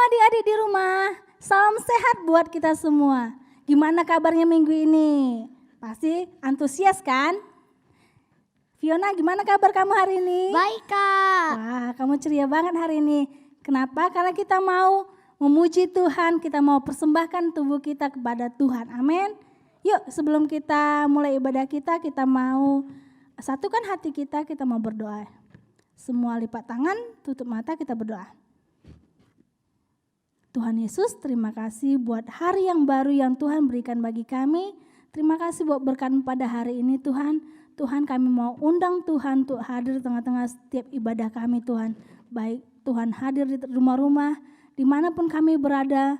adik-adik di rumah, salam sehat buat kita semua. Gimana kabarnya minggu ini? Pasti antusias kan? Fiona, gimana kabar kamu hari ini? Baik, Kak. Wah, kamu ceria banget hari ini. Kenapa? Karena kita mau memuji Tuhan, kita mau persembahkan tubuh kita kepada Tuhan. Amin. Yuk, sebelum kita mulai ibadah kita mau satukan hati kita mau berdoa. Semua lipat tangan, tutup mata, kita berdoa. Tuhan Yesus, terima kasih buat hari yang baru yang Tuhan berikan bagi kami. Terima kasih buat berkat pada hari ini Tuhan. Tuhan, kami mau undang Tuhan untuk hadir di tengah-tengah setiap ibadah kami Tuhan. Baik Tuhan hadir di rumah-rumah, dimanapun kami berada.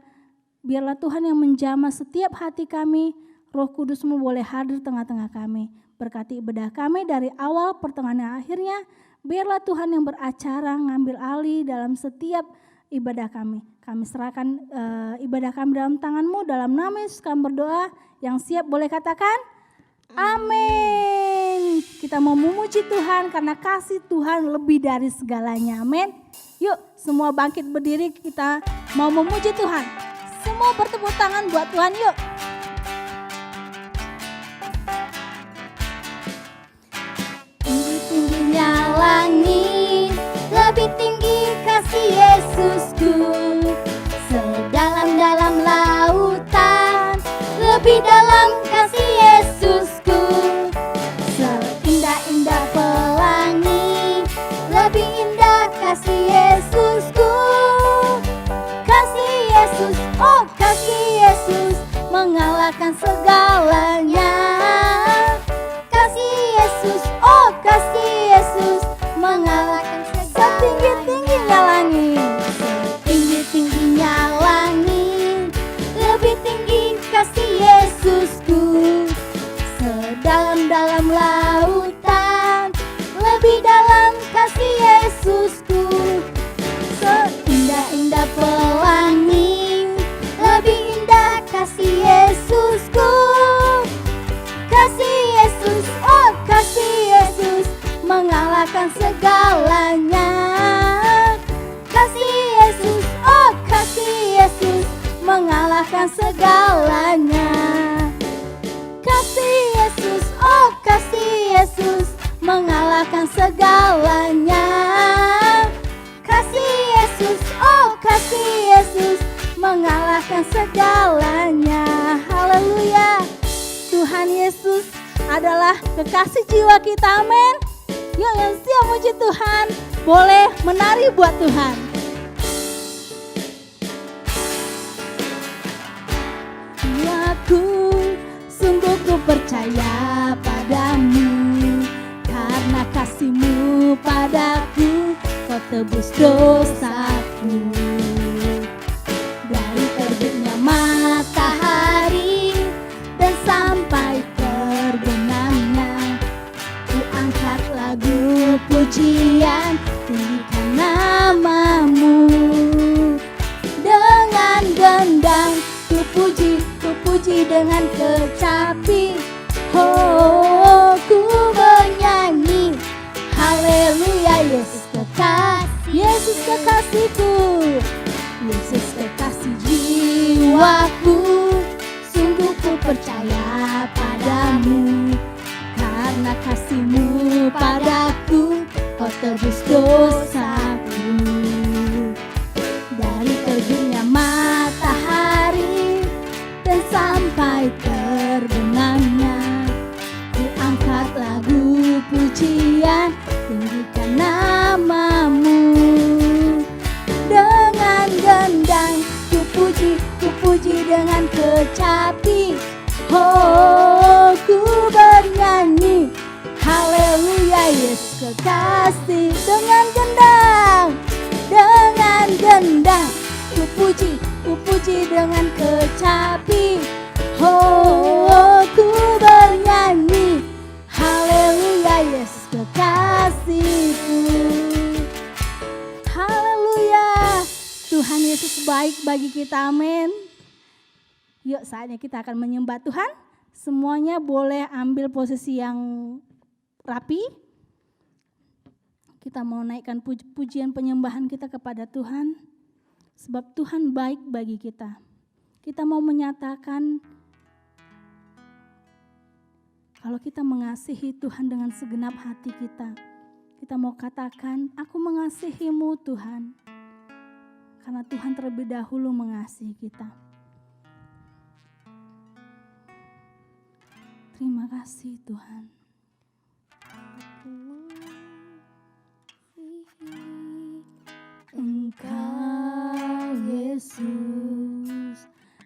Biarlah Tuhan yang menjamah setiap hati kami. Roh Kudus-Mu boleh hadir di tengah-tengah kami. Berkati ibadah kami dari awal, pertengahan, dan akhirnya. Biarlah Tuhan yang beracara ngambil alih dalam setiap ibadah kami. Kami serahkan ibadah kami dalam tangan-Mu, dalam nama Yesus kami berdoa. Yang siap boleh katakan amin. Kita mau memuji Tuhan karena kasih Tuhan lebih dari segalanya. Amin. Yuk semua bangkit berdiri, kita mau memuji Tuhan. Semua bertepuk tangan buat Tuhan yuk. Tinggi-tingginya langit, lebih tinggi kasih Yesusku. Sedalam-dalam lautan, lebih dalam kasih Yesusku. Seindah-indah pelangi, lebih indah kasih Yesusku. Kasih Yesus, oh kasih Yesus, mengalahkan segalanya. Kasih Yesus, oh kasih Yesus, mengalahkan setinggi-tingginya langit. Setinggi-tingginya langit, lebih tinggi kasih Yesusku. Sedalam-dalam lautan, lebih dalam kasih Yesusku. Seindah-indah pelangi, lebih indah kasih Yesusku. Kasih Yesus, oh kasih Yesus, mengalahkan segalanya. Kasih Yesus, oh kasih Yesus, mengalahkan segalanya. Kasih Yesus, oh kasih Yesus, mengalahkan segalanya. Kasih Yesus, oh kasih Yesus, mengalahkan segalanya. Haleluya. Tuhan Yesus adalah kekasih jiwa kita, amin. Yuk yang siap muji Tuhan, boleh menari buat Tuhan. Aku sungguh ku percaya padamu, karena kasih-Mu padaku, Kau tebus dosaku. Dari terbitnya matahari dan sampai terbenamnya, ku angkat lagu pujian, tinggikan nama-Mu. Dengan gendang ku puji dengan kecapi. Oh, ku bernyanyi haleluya. Yesus kekasih, Yesus kekasihku, Yesus kekasih jiwaku. Sungguh ku percaya padamu, karena kasih-Mu padaku, Kau tebus dosaku. Dari terbitnya matahari dan sampai terbenamnya, ku angkat lagu pujian, tinggikan nama-Mu. Dengan gendang ku puji dengan kecapi. Oh, ku bernyanyi haleluya. Yesus kekasih. Dengan gendang ku puji dengan kecapi. Oh, ku bernyanyi haleluya. Yesus kekasihku. Haleluya. Tuhan Yesus baik bagi kita, amin. Yuk saatnya kita akan menyembah Tuhan. Semuanya boleh ambil posisi yang rapi. Kita mau naikkan pujian penyembahan kita kepada Tuhan. Sebab Tuhan baik bagi kita. Kita mau menyatakan kalau kita mengasihi Tuhan dengan segenap hati kita. Kita mau katakan, aku mengasihimu Tuhan. Karena Tuhan terlebih dahulu mengasihi kita. Terima kasih Tuhan. Engkau Yesus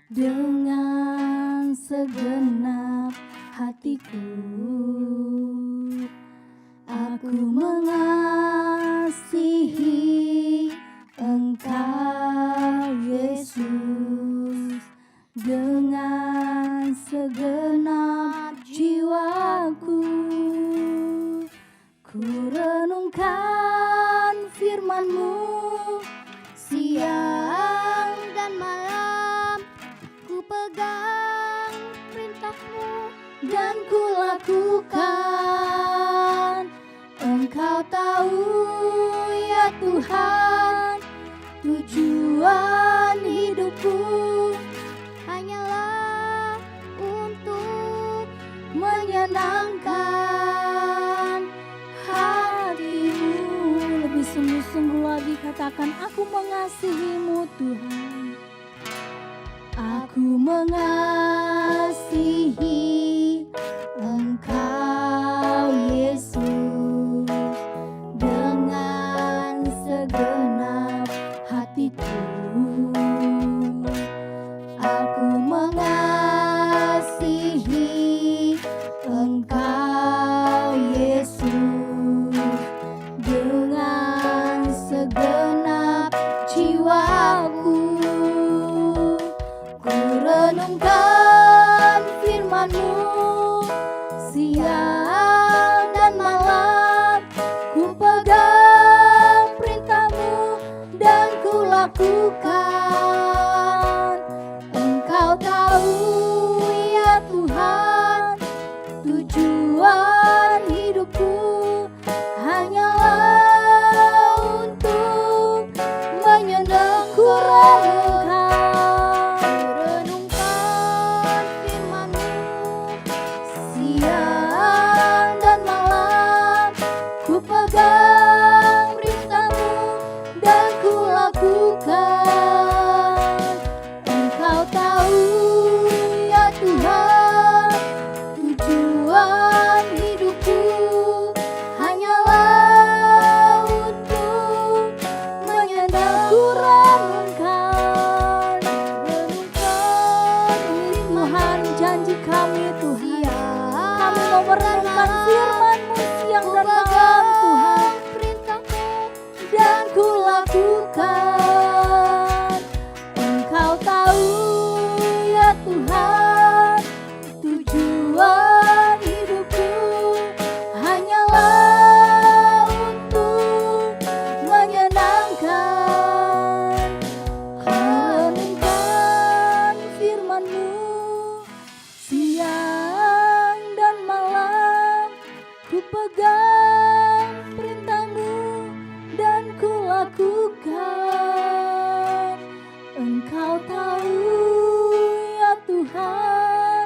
dengan segenap hatiku, aku mengasihi Engkau Yesus dengan segenap jiwaku. Ku renungkan firman-Mu Siang dan malam ku pegang perintah-Mu dan ku lakukan. Engkau tahu ya Tuhan, tujuan hidupku hanyalah untuk menyenangkan hati-Mu. Lebih sungguh-sungguh lagi katakan, aku mengasihi-Mu Tuhan. Aku mengasihi Engkau Yesus dengan segenap hatiku. Aku mengasihi Engkau Yesus dengan segenap jiwaku. Ku renungkan firman-Mu siang dan malam, ku pegang perintah-Mu dan ku lakukan. Engkau tahu ya Tuhan, tujuan hidupku hanyalah untuk menyenangkan. renungkan firman-Mu Siang dan malam, ku pegang perintah-Mu dan ku lakukan. Engkau tahu ya Tuhan, tujuan hidupku hanyalah untuk menyenangkan. Renungkan Tuhan janji kami Tuhan. Kami mau merenungkan firman-Mu siang dan malam Tuhan, perintah-Mu dan ku lakukan. Engkau tahu ya Tuhan, tujuan hidupku hanyalah untuk menyenangkan. Renungkan firman-Mu siang dan malam, ku pegang perintah-Mu dan ku lakukan. Engkau tahu ya Tuhan,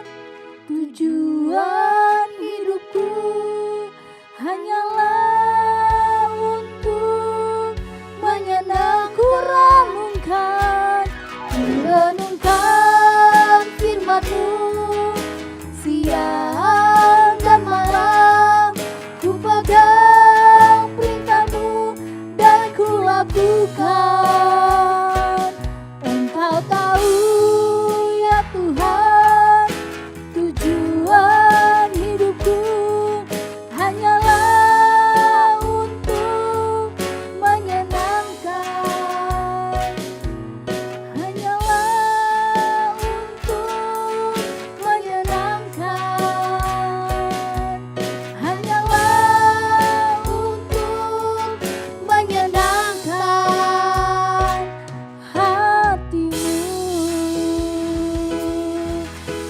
tujuan hidupku hanyalah untuk menyenangkan. Renungkan firman-Mu siang dan malam, ku pegang perintah-Mu dan ku lakukan. Engkau tahu ya Tuhan, tujuan hidupku hanyalah untuk menyenangkan. Hanyalah untuk menyenangkan. Hanyalah untuk menyenangkan hati-Mu.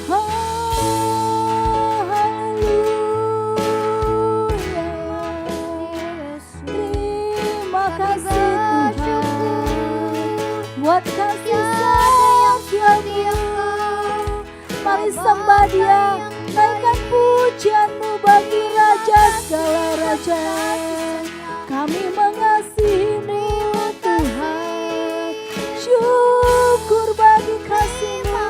Oh, haleluya. Terima kasih Tuhan buat kasih sayang-Mu. Mari sembah Dia, naikkan pujian-Mu bagi Raja segala raja. Kami mengasihi-Mu Tuhan, syukur bagi kasih-Mu.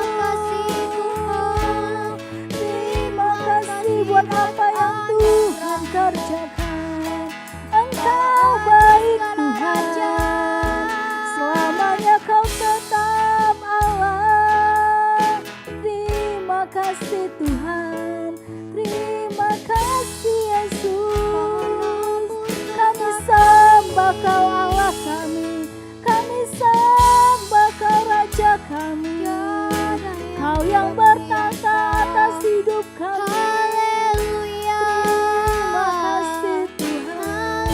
Terima kasih buat apa yang Tuhan kerjakan. Engkau baik Tuhan, selamanya Kau tetap Allah. Terima kasih Tuhan, terima kasih Yesus. Kami sembah Kau Allah kami sembah Kau Raja kami. Kau yang bertata atas hidup kami. Terima kasih Tuhan,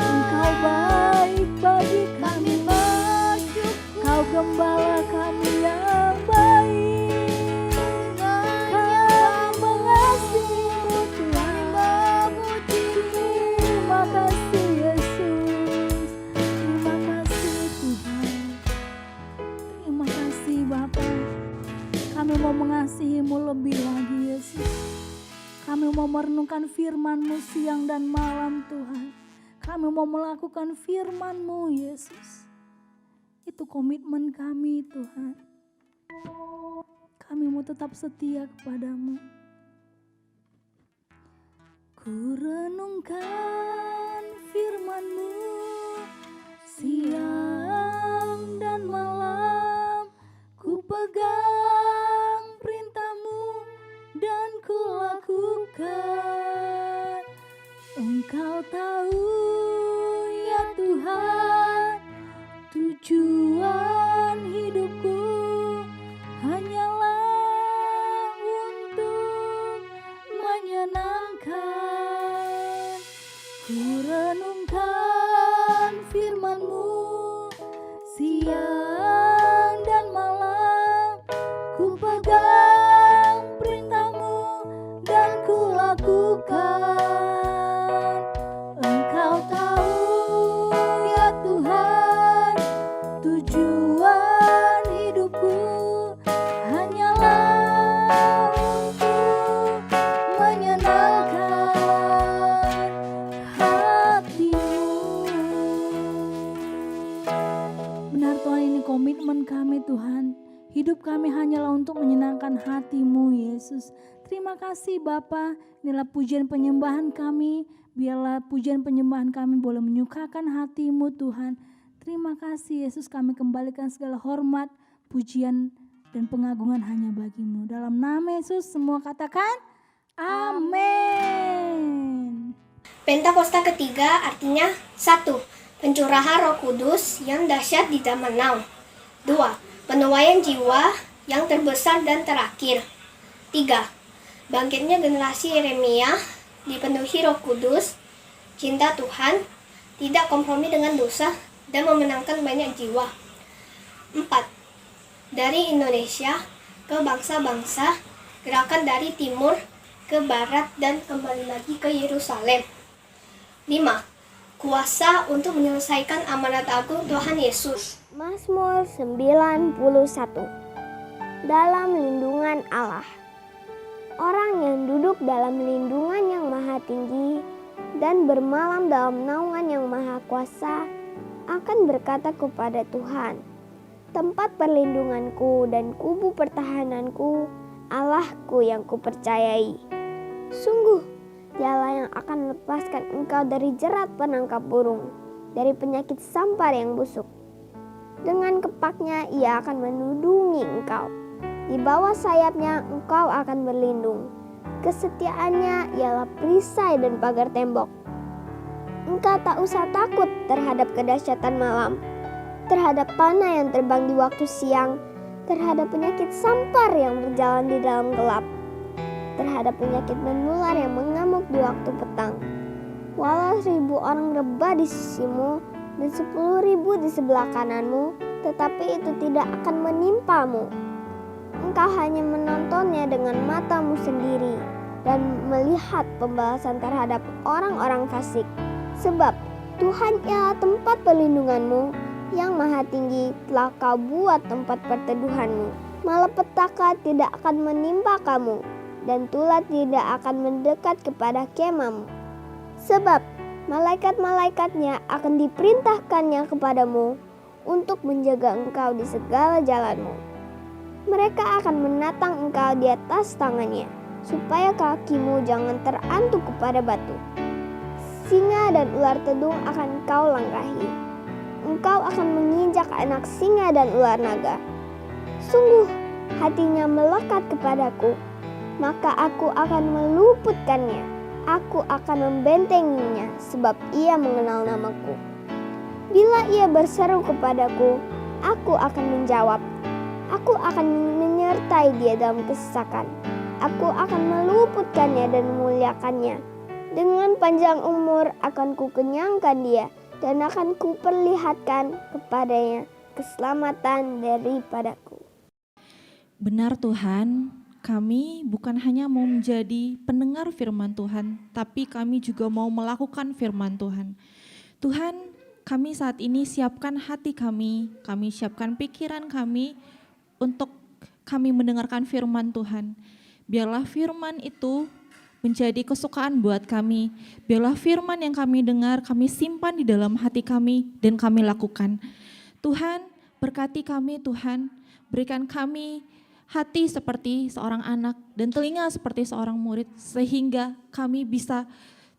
Engkau baik bagi kami. Kau gembala kami yang baik. Kami mengasihi-Mu Tuhan. Terima kasih Yesus. Terima kasih Tuhan. Terima kasih Bapa. Kami mau mengasihi-Mu lebih lagi Yesus. Kami mau merenungkan firman-Mu siang dan malam Tuhan. Kami mau melakukan firman-Mu Yesus. Itu komitmen kami Tuhan. Kami mau tetap setia kepadamu. Ku renungkan firman-Mu siang dan malam. Ku pegang perintah-Mu dan ku lakukan. Engkau tahu ya Tuhan, tujuan hidupku hanyalah untuk menyenangkan. Ku renungkan firman-Mu siang dan malam. Ku pegang perintah-Mu dan ku lakukan. Engkau tahu ya Tuhan, tujuan hidupku hanyalah untuk menyenangkan hati-Mu. Benar Tuhan, ini komitmen kami Tuhan. Hidup kami hanyalah untuk menyenangkan hati-Mu Yesus. Terima kasih Bapa. Inilah pujian penyembahan kami. Biarlah pujian penyembahan kami boleh menyukakan hati-Mu Tuhan. Terima kasih Yesus, kami kembalikan segala hormat, pujian dan pengagungan hanya bagi-Mu. Dalam nama Yesus semua katakan amin. Pentakosta ketiga artinya 1. Pencurahan Roh Kudus yang dahsyat di zaman now. 2. Penuaian jiwa yang terbesar dan terakhir. 3. Bangkitnya generasi Yeremia dipenuhi Roh Kudus, cinta Tuhan, tidak kompromi dengan dosa, dan memenangkan banyak jiwa. 4. Dari Indonesia ke bangsa-bangsa, gerakan dari timur ke barat dan kembali lagi ke Yerusalem. 5. Kuasa untuk menyelesaikan amanat agung Tuhan Yesus. Mazmur 91. Dalam lindungan Allah. Orang yang duduk dalam lindungan yang maha tinggi dan bermalam dalam naungan yang maha kuasa akan berkata kepada Tuhan, tempat perlindunganku dan kubu pertahananku, Allahku yang kupercayai. Sungguh, Dialah yang akan melepaskan engkau dari jerat penangkap burung, dari penyakit sampar yang busuk. Dengan kepaknya ia akan menudungi engkau. Di bawah sayapnya engkau akan berlindung. Kesetiaannya ialah perisai dan pagar tembok. Engkau tak usah takut terhadap kedahsyatan malam, terhadap panah yang terbang di waktu siang, terhadap penyakit sampar yang berjalan di dalam gelap, terhadap penyakit menular yang mengamuk di waktu petang. Walau 1000 orang rebah di sisimu dan 10.000 di sebelah kananmu, tetapi itu tidak akan menimpamu. Engkau hanya menontonnya dengan matamu sendiri dan melihat pembalasan terhadap orang-orang fasik. Sebab Tuhan ialah tempat perlindunganmu, yang maha tinggi telah kau buat tempat perteduhanmu. Malapetaka tidak akan menimpa kamu, dan tulah tidak akan mendekat kepada kemahmu. Sebab malaikat-malaikatnya akan diperintahkannya kepadamu untuk menjaga engkau di segala jalanmu. Mereka akan menatang engkau di atas tangannya, supaya kakimu jangan terantuk kepada batu. Singa dan ular tedung akan kau langkahi. Engkau akan menginjak anak singa dan ular naga. Sungguh hatinya melekat kepadaku, maka aku akan meluputkannya. Aku akan membentenginya sebab ia mengenal namaku. Bila ia berseru kepadaku, aku akan menjawab. Aku akan menyertai dia dalam kesesakan. Aku akan meluputkannya dan memuliakannya. Dengan panjang umur akan kukenyangkan dia dan akan kuperlihatkan kepadanya keselamatan daripadaku. Benar Tuhan, kami bukan hanya mau menjadi pendengar firman Tuhan, tapi kami juga mau melakukan firman Tuhan. Tuhan, kami saat ini siapkan hati kami siapkan pikiran kami untuk kami mendengarkan firman Tuhan. Biarlah firman itu menjadi kesukaan buat kami. Biarlah firman yang kami dengar, kami simpan di dalam hati kami dan kami lakukan. Tuhan, berkati kami Tuhan, berikan kami hati seperti seorang anak dan telinga seperti seorang murid, sehingga kami bisa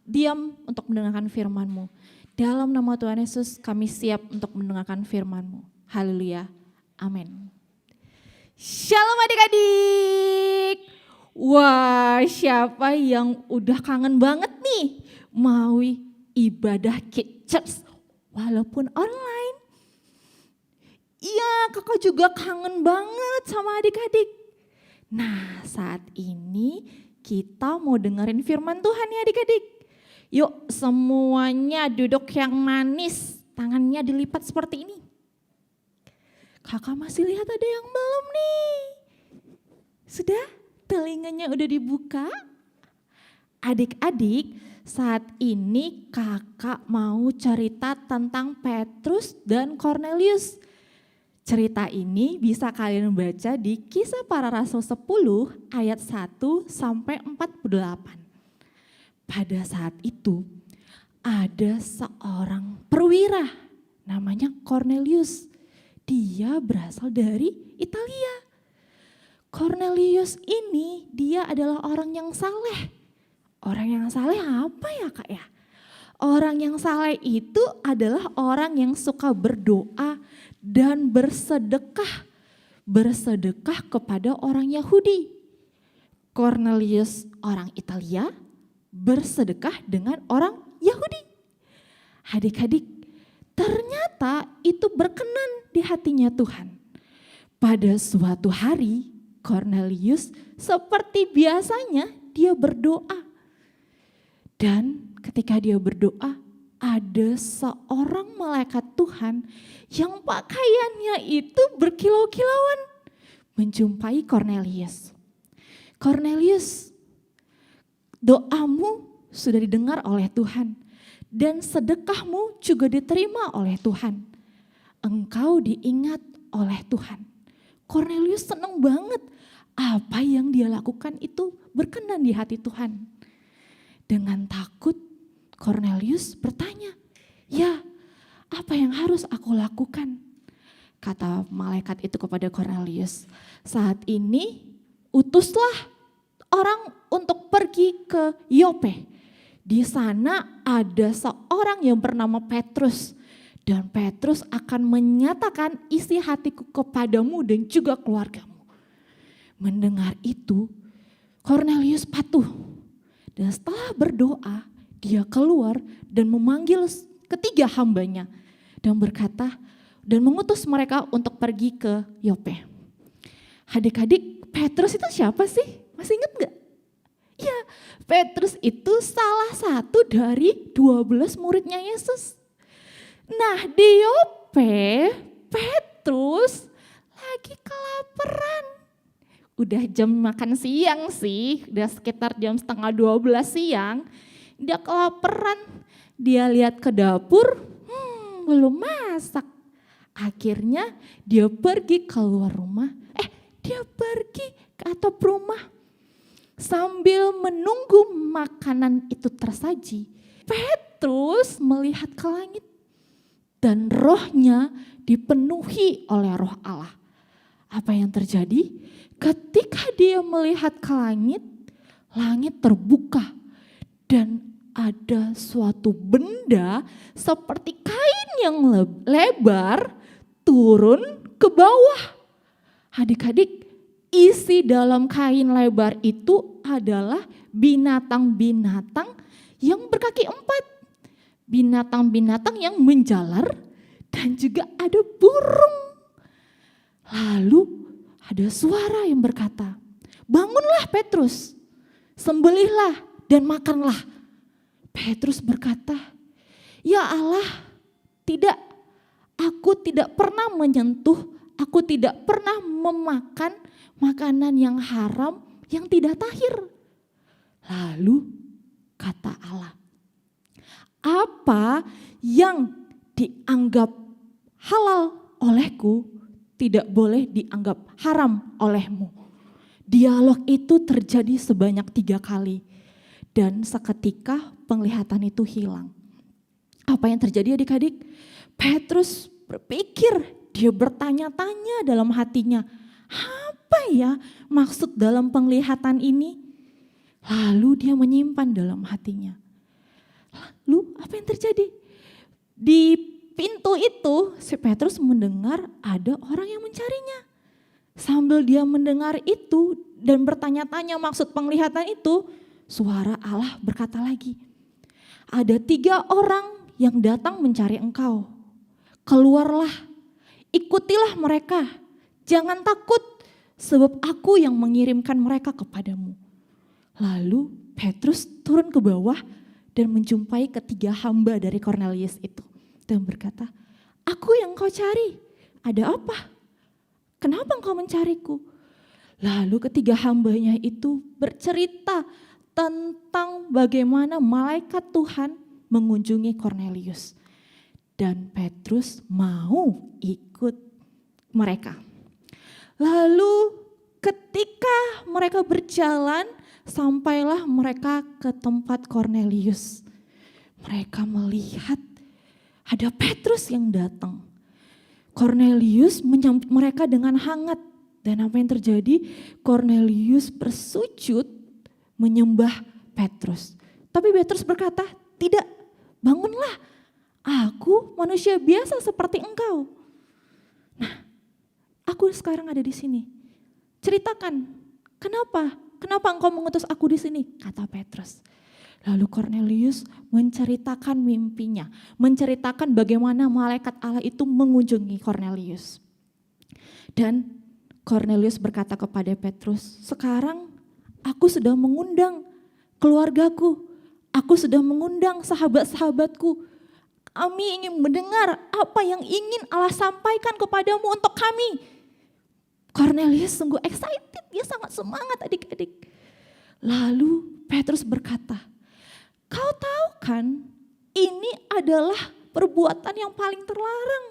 diam untuk mendengarkan firman-Mu. Dalam nama Tuhan Yesus kami siap untuk mendengarkan firman-Mu. Haleluya. Amin. Shalom adik-adik. Wah, siapa yang udah kangen banget nih mau ibadah Kids Church walaupun online? Iya, kakak juga kangen banget sama adik-adik. Nah, saat ini kita mau dengerin firman Tuhan ya adik-adik. Yuk semuanya duduk yang manis, tangannya dilipat seperti ini. Kakak masih lihat ada yang belum nih? Sudah? Telinganya udah dibuka? Adik-adik, saat ini kakak mau cerita tentang Petrus dan Kornelius. Cerita ini bisa kalian baca di Kisah Para Rasul 10 ayat 1 sampai 48. Pada saat itu ada seorang perwira namanya Kornelius. Dia berasal dari Italia. Kornelius ini dia adalah orang yang saleh. Orang yang saleh apa ya kak ya? Orang yang saleh itu adalah orang yang suka berdoa dan bersedekah. Bersedekah kepada orang Yahudi. Kornelius orang Italia bersedekah dengan orang Yahudi. Adik-adik, ternyata itu berkenan di hatinya Tuhan. Pada suatu hari Kornelius seperti biasanya dia berdoa. Dan ketika dia berdoa, ada seorang malaikat Tuhan yang pakaiannya itu berkilau-kilauan menjumpai Kornelius. Kornelius, doamu sudah didengar oleh Tuhan dan sedekahmu juga diterima oleh Tuhan. Engkau diingat oleh Tuhan. Kornelius senang banget, apa yang dia lakukan itu berkenan di hati Tuhan. Dengan takut Kornelius bertanya, "Ya, apa yang harus aku lakukan?" Kata malaikat itu kepada Kornelius, "Saat ini utuslah orang untuk pergi ke Yope. Di sana ada seorang yang bernama Petrus. Dan Petrus akan menyatakan isi hatiku kepadamu dan juga keluargamu." Mendengar itu, Kornelius patuh. Dan setelah berdoa, dia keluar dan memanggil ketiga hambanya. Dan berkata, dan mengutus mereka untuk pergi ke Yope. Adik-adik, Petrus itu siapa sih? Masih ingat gak? Ya, Petrus itu salah satu dari 12 muridnya Yesus. Nah di Yope, Petrus lagi kelaparan. Udah jam makan siang sih, udah sekitar jam 11:30 siang. Dia kelaparan, dia lihat ke dapur, belum masak. Akhirnya dia pergi keluar rumah, dia pergi ke atap rumah. Sambil menunggu makanan itu tersaji, Petrus melihat ke langit dan rohnya dipenuhi oleh roh Allah. Apa yang terjadi? Ketika dia melihat ke langit, langit terbuka dan ada suatu benda seperti kain yang lebar turun ke bawah. Adik-adik, isi dalam kain lebar itu adalah binatang-binatang yang berkaki 4. Binatang-binatang yang menjalar dan juga ada burung. Lalu ada suara yang berkata, "Bangunlah Petrus, sembelihlah dan makanlah." Petrus berkata, "Ya Allah, tidak, aku tidak pernah menyentuh, aku tidak pernah memakan makanan yang haram, yang tidak tahir." Lalu kata Allah, "Apa yang dianggap halal olehku, tidak boleh dianggap haram olehmu." Dialog itu terjadi sebanyak 3 kali. Dan seketika penglihatan itu hilang. Apa yang terjadi adik-adik? Petrus berpikir, dia bertanya-tanya dalam hatinya, apa ya maksud dalam penglihatan ini? Lalu dia menyimpan dalam hatinya. Lalu apa yang terjadi? Di pintu itu si Petrus mendengar ada orang yang mencarinya. Sambil dia mendengar itu dan bertanya-tanya maksud penglihatan itu, suara Allah berkata lagi, "Ada 3 orang yang datang mencari engkau. Keluarlah, ikutilah mereka. Jangan takut, sebab aku yang mengirimkan mereka kepadamu." Lalu Petrus turun ke bawah dan menjumpai ketiga hamba dari Kornelius itu. Dan berkata, "Aku yang kau cari, ada apa? Kenapa engkau mencariku?" Lalu ketiga hambanya itu bercerita tentang bagaimana malaikat Tuhan mengunjungi Kornelius. Dan Petrus mau ikut mereka. Lalu ketika mereka berjalan, sampailah mereka ke tempat Kornelius. Mereka melihat ada Petrus yang datang. Kornelius menyambut mereka dengan hangat. Dan apa yang terjadi? Kornelius bersujud menyembah Petrus. Tapi Petrus berkata, "Tidak, bangunlah. Aku manusia biasa seperti engkau. Nah, aku sekarang ada di sini. Ceritakan, kenapa? Kenapa engkau mengutus aku di sini?" kata Petrus. Lalu Kornelius menceritakan mimpinya, menceritakan bagaimana malaikat Allah itu mengunjungi Kornelius. Dan Kornelius berkata kepada Petrus, "Sekarang aku sudah mengundang keluargaku, aku sudah mengundang sahabat-sahabatku. Kami ingin mendengar apa yang ingin Allah sampaikan kepadamu untuk kami." Kornelius sungguh excited, dia sangat semangat adik-adik. Lalu Petrus berkata, "Kau tahu kan, ini adalah perbuatan yang paling terlarang.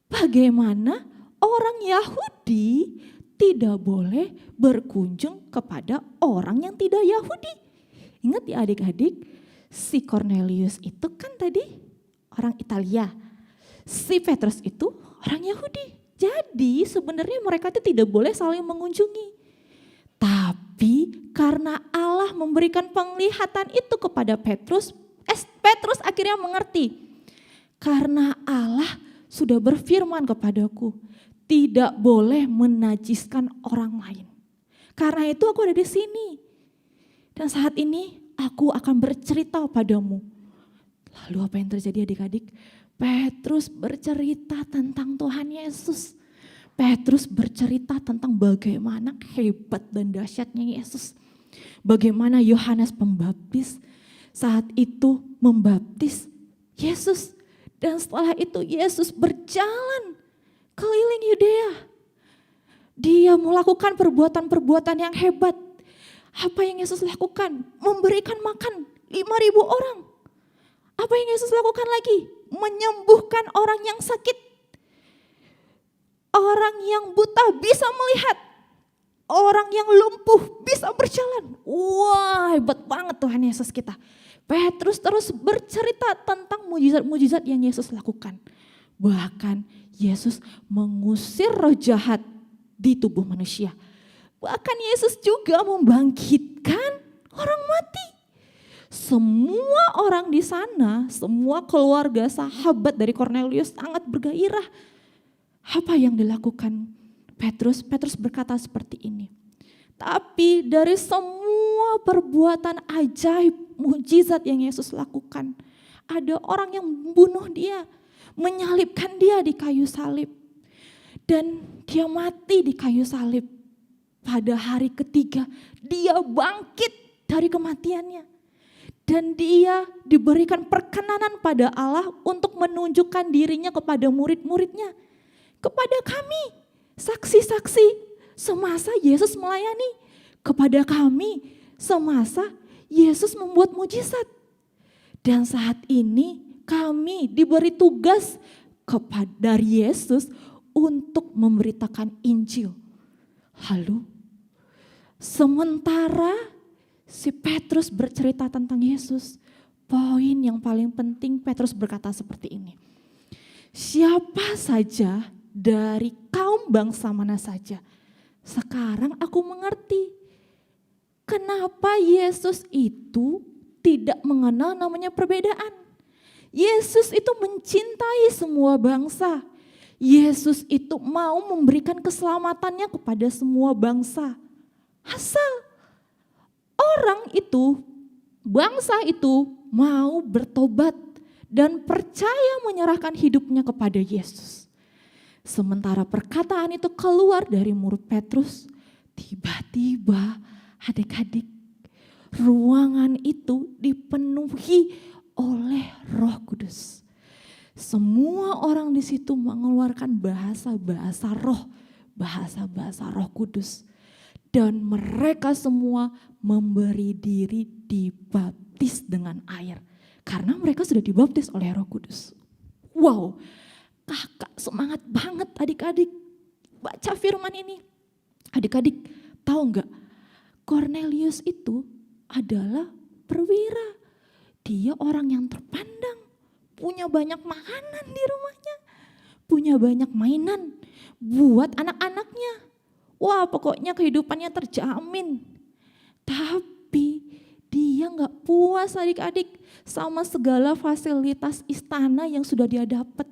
Bagaimana orang Yahudi tidak boleh berkunjung kepada orang yang tidak Yahudi?" Ingat ya adik-adik, si Kornelius itu kan tadi orang Italia. Si Petrus itu orang Yahudi. Jadi sebenarnya mereka itu tidak boleh saling mengunjungi. Tapi karena Allah memberikan penglihatan itu kepada Petrus, Petrus akhirnya mengerti. Karena Allah sudah berfirman kepadaku, tidak boleh menajiskan orang lain. Karena itu aku ada di sini. Dan saat ini aku akan bercerita padamu. Lalu apa yang terjadi adik-adik? Petrus bercerita tentang Tuhan Yesus. Petrus bercerita tentang bagaimana hebat dan dahsyatnya Yesus. Bagaimana Yohanes Pembaptis saat itu membaptis Yesus. Dan setelah itu Yesus berjalan keliling Yudea. Dia melakukan perbuatan-perbuatan yang hebat. Apa yang Yesus lakukan? Memberikan makan 5.000 orang. Apa yang Yesus lakukan lagi? Menyembuhkan orang yang sakit. Orang yang buta bisa melihat. Orang yang lumpuh bisa berjalan. Wah, hebat banget Tuhan Yesus kita. Petrus terus bercerita tentang mujizat-mujizat yang Yesus lakukan. Bahkan Yesus mengusir roh jahat di tubuh manusia. Bahkan Yesus juga membangkitkan orang mati. Semua orang di sana, semua keluarga sahabat dari Kornelius sangat bergairah. Apa yang dilakukan Petrus? Petrus berkata seperti ini. Tapi dari semua perbuatan ajaib, mujizat yang Yesus lakukan, ada orang yang membunuh dia, menyalibkan dia di kayu salib. Dan dia mati di kayu salib. Pada hari ketiga dia bangkit dari kematiannya. Dan dia diberikan perkenanan pada Allah untuk menunjukkan dirinya kepada murid-muridnya. Kepada kami, saksi-saksi semasa Yesus melayani. Kepada kami, semasa Yesus membuat mujizat. Dan saat ini kami diberi tugas dari Yesus untuk memberitakan Injil. Lalu, sementara si Petrus bercerita tentang Yesus, poin yang paling penting Petrus berkata seperti ini. Siapa saja dari kaum bangsa mana saja, sekarang aku mengerti kenapa Yesus itu tidak mengenal namanya perbedaan. Yesus itu mencintai semua bangsa. Yesus itu mau memberikan keselamatannya kepada semua bangsa. Asal orang itu, bangsa itu mau bertobat dan percaya menyerahkan hidupnya kepada Yesus. Sementara perkataan itu keluar dari mulut Petrus, tiba-tiba adik-adik, ruangan itu dipenuhi oleh Roh Kudus. Semua orang di situ mengeluarkan bahasa-bahasa Roh Kudus. Dan mereka semua memberi diri dibaptis dengan air. Karena mereka sudah dibaptis oleh Roh Kudus. Wow, kakak semangat banget adik-adik baca firman ini. Adik-adik tahu enggak, Kornelius itu adalah perwira. Dia orang yang terpandang, punya banyak makanan di rumahnya, punya banyak mainan buat anak-anaknya. Wah, pokoknya kehidupannya terjamin. Tapi dia enggak puas adik-adik sama segala fasilitas istana yang sudah dia dapat.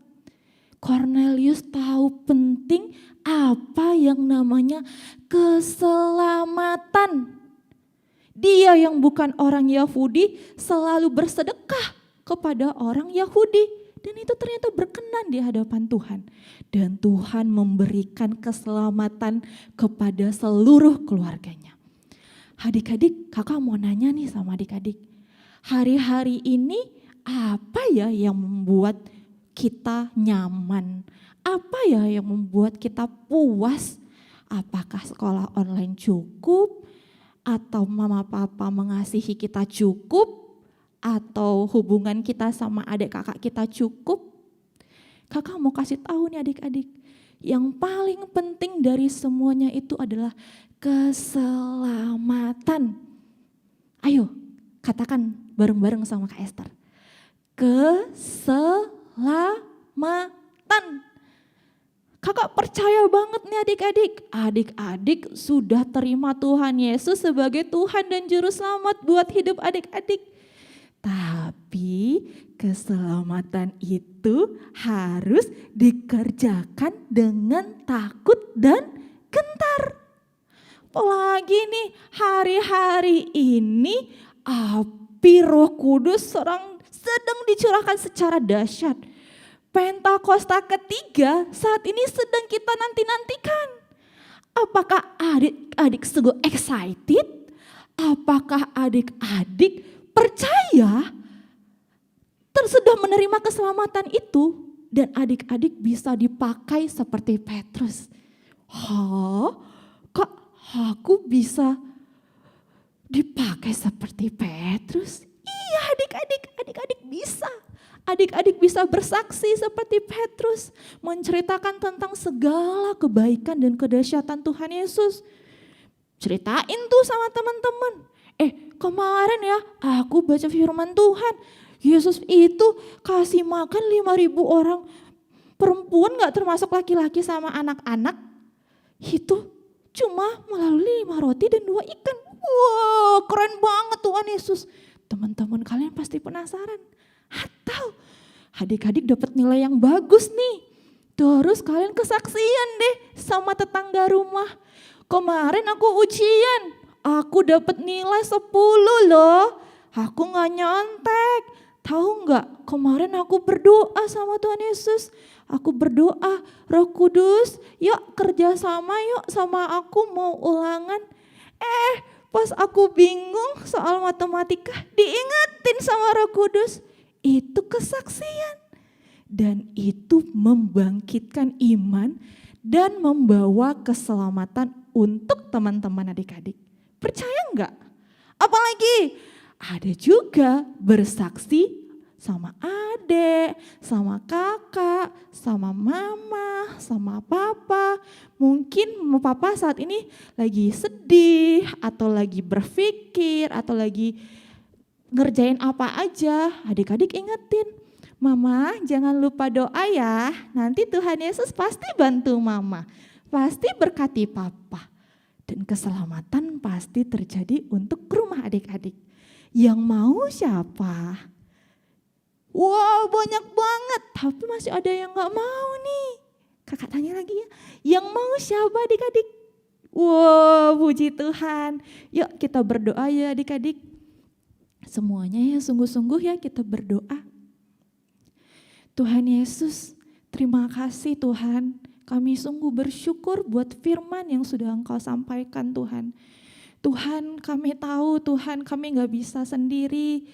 Kornelius tahu penting apa yang namanya keselamatan. Dia yang bukan orang Yahudi selalu bersedekah kepada orang Yahudi. Dan itu ternyata berkenan di hadapan Tuhan. Dan Tuhan memberikan keselamatan kepada seluruh keluarganya. Adik-adik, kakak mau nanya nih sama adik-adik. Hari-hari ini apa ya yang membuat kita nyaman? Apa ya yang membuat kita puas? Apakah sekolah online cukup? Atau mama papa mengasihi kita cukup? Atau hubungan kita sama adik kakak kita cukup? Kakak mau kasih tahu nih adik-adik. Yang paling penting dari semuanya itu adalah keselamatan. Ayo katakan bareng-bareng sama Kak Esther. Keselamatan. Kakak percaya banget nih adik-adik. Adik-adik sudah terima Tuhan Yesus sebagai Tuhan dan Juru Selamat buat hidup adik-adik. Tapi keselamatan itu harus dikerjakan dengan takut dan gentar. Apalagi nih hari-hari ini api Roh Kudus sedang dicurahkan secara dahsyat. Pentakosta ketiga saat ini sedang kita nanti-nantikan. Apakah adik-adik sungguh excited? Apakah adik-adik percaya sudah menerima keselamatan itu? Dan adik-adik bisa dipakai seperti Petrus. Kok aku bisa dipakai seperti Petrus? Iya adik-adik bisa. Adik-adik bisa bersaksi seperti Petrus, menceritakan tentang segala kebaikan dan kedahsyatan Tuhan Yesus. Ceritain tuh sama teman-teman. Kemarin ya aku baca firman Tuhan. Yesus itu kasih makan 5.000 orang. Perempuan gak termasuk laki-laki sama anak-anak. Itu cuma melalui 5 roti dan 2 ikan. Wow, keren banget Tuhan Yesus. Teman-teman kalian pasti penasaran. Atau adik-adik dapat nilai yang bagus nih. Terus kalian kesaksian deh sama tetangga rumah. Kemarin aku ujian, aku dapat nilai 10 loh. Aku gak nyontek. Tahu gak, kemarin aku berdoa sama Tuhan Yesus. Aku berdoa, Roh Kudus yuk kerjasama yuk sama aku mau ulangan. Pas aku bingung soal matematika diingetin sama Roh Kudus. Itu kesaksian. Dan itu membangkitkan iman dan membawa keselamatan untuk teman-teman adik-adik. Percaya enggak? Apalagi ada juga bersaksi sama adik, sama kakak, sama mama, sama papa. Mungkin papa saat ini lagi sedih atau lagi berpikir atau lagi ngerjain apa aja, adik-adik ingetin, mama jangan lupa doa ya, nanti Tuhan Yesus pasti bantu mama, pasti berkati papa. Dan keselamatan pasti terjadi untuk rumah adik-adik. Yang mau siapa? Wow banyak banget, tapi masih ada yang gak mau nih. Kakak tanya lagi ya, yang mau siapa adik-adik? Wow puji Tuhan, yuk kita berdoa ya adik-adik. Semuanya ya sungguh-sungguh ya kita berdoa. Tuhan Yesus, terima kasih Tuhan. Kami sungguh bersyukur buat firman yang sudah Engkau sampaikan Tuhan. Tuhan kami tahu Tuhan kami gak bisa sendiri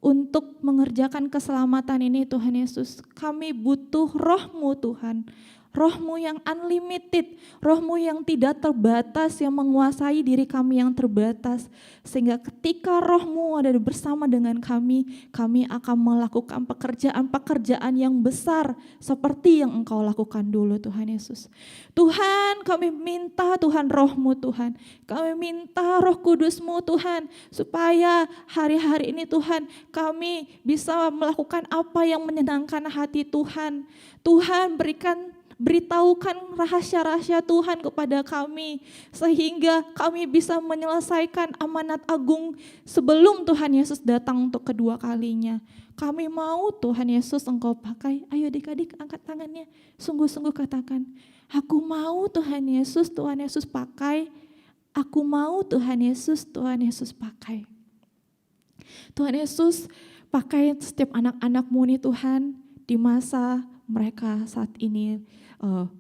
untuk mengerjakan keselamatan ini Tuhan Yesus. Kami butuh Roh-Mu Tuhan. Roh-Mu yang unlimited, Roh-Mu yang tidak terbatas, yang menguasai diri kami yang terbatas. Sehingga ketika Roh-Mu ada bersama dengan kami akan melakukan pekerjaan-pekerjaan yang besar seperti yang Engkau lakukan dulu Tuhan Yesus. Tuhan kami minta Tuhan Roh-Mu Tuhan, kami minta Roh Kudus-Mu Tuhan, supaya hari-hari ini Tuhan kami bisa melakukan apa yang menyenangkan hati Tuhan. Tuhan beritahukan rahasia-rahasia Tuhan kepada kami sehingga kami bisa menyelesaikan amanat agung sebelum Tuhan Yesus datang untuk kedua kalinya. Kami mau Tuhan Yesus Engkau pakai. Ayo adik-adik angkat tangannya, sungguh-sungguh katakan, aku mau Tuhan Yesus pakai. Aku mau Tuhan Yesus pakai. Tuhan Yesus pakai setiap anak-anak-Mu nih Tuhan di masa mereka saat ini,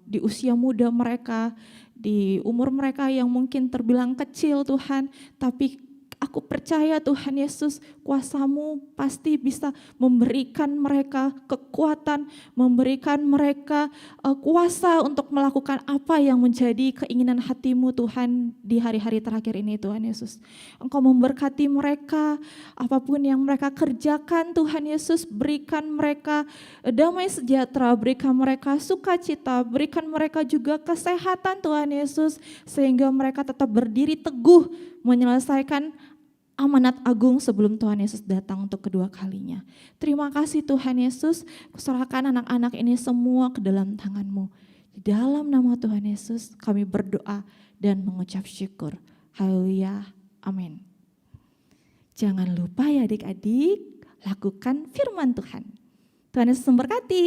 di usia muda mereka, di umur mereka yang mungkin terbilang kecil Tuhan, tapi aku percaya Tuhan Yesus, kuasa-Mu pasti bisa memberikan mereka kekuatan, memberikan mereka kuasa untuk melakukan apa yang menjadi keinginan hati-Mu Tuhan di hari-hari terakhir ini Tuhan Yesus. Engkau memberkati mereka, apapun yang mereka kerjakan Tuhan Yesus, berikan mereka damai sejahtera, berikan mereka sukacita, berikan mereka juga kesehatan Tuhan Yesus, sehingga mereka tetap berdiri teguh menyelesaikan amanat agung sebelum Tuhan Yesus datang untuk kedua kalinya. Terima kasih Tuhan Yesus, kuserahkan anak-anak ini semua ke dalam tangan-Mu. Di dalam nama Tuhan Yesus kami berdoa dan mengucap syukur. Haleluya, amin. Jangan lupa ya adik-adik, lakukan firman Tuhan. Tuhan Yesus memberkati.